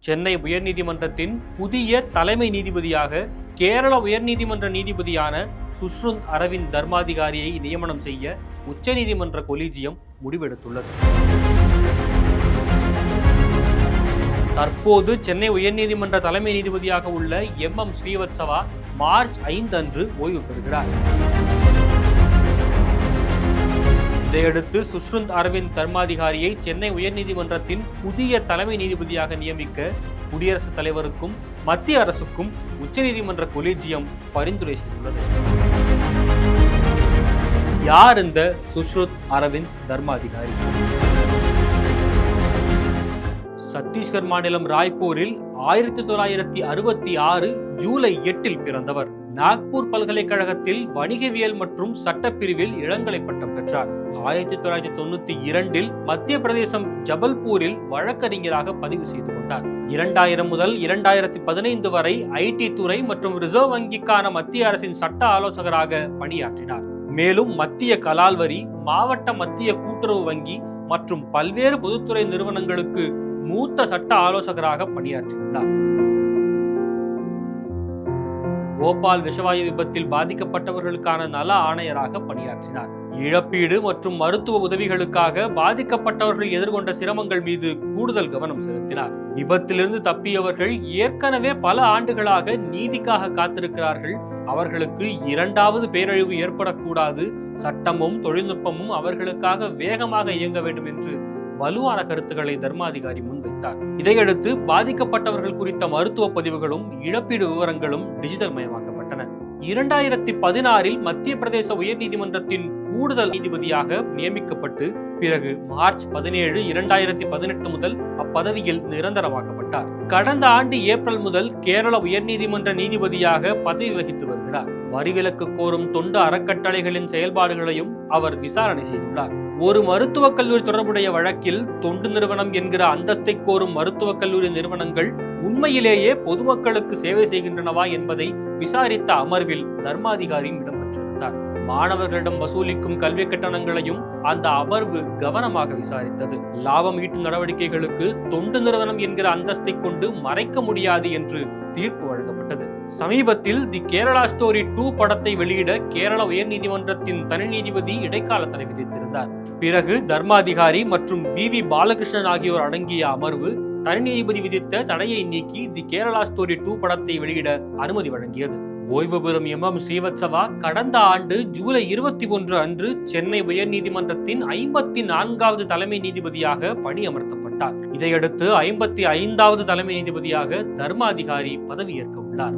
சென்னை உயர்நீதிமன்றத்தின் புதிய தலைமை நீதிபதியாக கேரள உயர்நீதிமன்ற நீதிபதியான சுஷ்ருத் அரவிந்த் தர்மாதிகாரியை நியமனம் செய்ய உச்சநீதிமன்ற கொலீஜியம் முடிவெடுத்துள்ளது. தற்போது சென்னை உயர்நீதிமன்ற தலைமை நீதிபதியாக உள்ள MM ஸ்ரீவத்சவா மார்ச் 5 அன்று ஓய்வு பெறுகிறார். இதையடுத்து சுஷ்ருத் அரவிந்த் தர்மாதிகாரியை சென்னை உயர்நீதிமன்றத்தின் புதிய தலைமை நீதிபதியாக நியமிக்க குடியரசுத் தலைவருக்கும் மத்திய அரசுக்கும் உச்சநீதிமன்ற கொலீஜியம் பரிந்துரை செய்துள்ளது. யார் இந்த சுஷ்ருத் அரவிந்த் தர்மாதிகாரி? சத்தீஸ்கர் மாநிலம் ராய்ப்பூரில் 1966 ஜூலை 8 பிறந்தவர். நாக்பூர் பல்கலைக்கழகத்தில் வணிகவியல் மற்றும் சட்டப்பிரிவில் இளங்கலை பட்டம் பெற்றார். 1992 மத்திய பிரதேசம் ஜபல்பூரில் வழக்கறிஞராக பதிவு செய்து கொண்டார். 2000 முதல் 2015 வரை IT துறை மற்றும் ரிசர்வ் வங்கிக்கான மத்திய அரசின் சட்ட ஆலோசகராக பணியாற்றினார். மேலும் மத்திய கலால் வரி, மாவட்ட மத்திய கூட்டுறவு வங்கி மற்றும் பல்வேறு பொதுத்துறை நிறுவனங்களுக்கு மூத்த சட்ட ஆலோசகராக பணியாற்றியுள்ளார். போபால் விஷவாயு விபத்தில் பாதிக்கப்பட்டவர்களுக்கான நல ஆணையராக பணியாற்றினார். இழப்பீடு மற்றும் மருத்துவ உதவிகளுக்காக பாதிக்கப்பட்டவர்கள் எதிர்கொண்ட சிரமங்கள் மீது கூடுதல் கவனம் செலுத்தினார். விபத்திலிருந்து தப்பியவர்கள் ஏற்கனவே பல ஆண்டுகளாக நீதிக்காக காத்திருக்கிறார்கள். அவர்களுக்கு இரண்டாவது பேரழிவு ஏற்படக்கூடாது. சட்டமும் தொழில்நுட்பமும் அவர்களுக்காக வேகமாக இயங்க வேண்டும் என்று வலுவான கருத்துக்களை தர்மாதிகாரி முன்வைத்தார். இதையடுத்து பாதிக்கப்பட்டவர்கள் குறித்த மருத்துவ பதிவுகளும் இழப்பீடு விவரங்களும் டிஜிட்டல் மயமாக்கப்பட்டன. 2016 மத்திய பிரதேச உயர்நீதிமன்றத்தின் கூடுதல் நீதிபதியாக நியமிக்கப்பட்டு பிறகு மார்ச் 17, 2018 முதல் அப்பதவியில் நிரந்தரமாக்கப்பட்டார். கடந்த ஆண்டு ஏப்ரல் முதல் கேரள உயர்நீதிமன்ற நீதிபதியாக பதவி வகித்து வருகிறார். வரிவிலக்கு கோரும் தொண்டு அறக்கட்டளைகளின் செயல்பாடுகளையும் அவர் விசாரணை செய்துள்ளார். ஒரு மருத்துவக் கல்லூரி தொடர்புடைய வழக்கில் தொண்டு நிறுவனம் என்கிற அந்தஸ்தை கோரும் மருத்துவக் கல்லூரி நிறுவனங்கள் உண்மையிலேயே பொதுமக்களுக்கு சேவை செய்கின்றனவா என்பதை விசாரித்த அமர்வில் தர்மாதிகாரியும் இடம்பெற்றிருந்தார். மாணவர்களிடம் வசூலிக்கும் கல்வி கட்டணங்களையும் அந்த அமர்வு கவனமாக விசாரித்தது. லாபம் ஈட்டும் நடவடிக்கைகளுக்கு தொண்டு நிறுவனம் என்கிற அந்தஸ்தை கொண்டு மறைக்க முடியாது என்று தீர்ப்பு வழங்கப்பட்டது. சமீபத்தில் தி கேரளா ஸ்டோரி 2 படத்தை வெளியிட கேரள உயர்நீதிமன்றத்தின் தனி நீதிபதி இடைக்கால தடை விதித்திருந்தார். பிறகு தர்மாதிகாரி மற்றும் BV பாலகிருஷ்ணன் ஆகியோர் அடங்கிய அமர்வு தனி நீதிபதி விதித்த தடையை நீக்கி தி கேரளா ஸ்டோரி 2 படத்தை வெளியிட அனுமதி வழங்கியது. ஓய்வு பெறும் MM ஸ்ரீவத்சவா கடந்த ஆண்டு ஜூலை 21 அன்று சென்னை உயர்நீதிமன்றத்தின் 54வது தலைமை நீதிபதியாக பணியமர்த்தப்பட்டார். இதையடுத்து 55வது தலைமை நீதிபதியாக தர்மாதிகாரி பதவியேற்க உள்ளார்.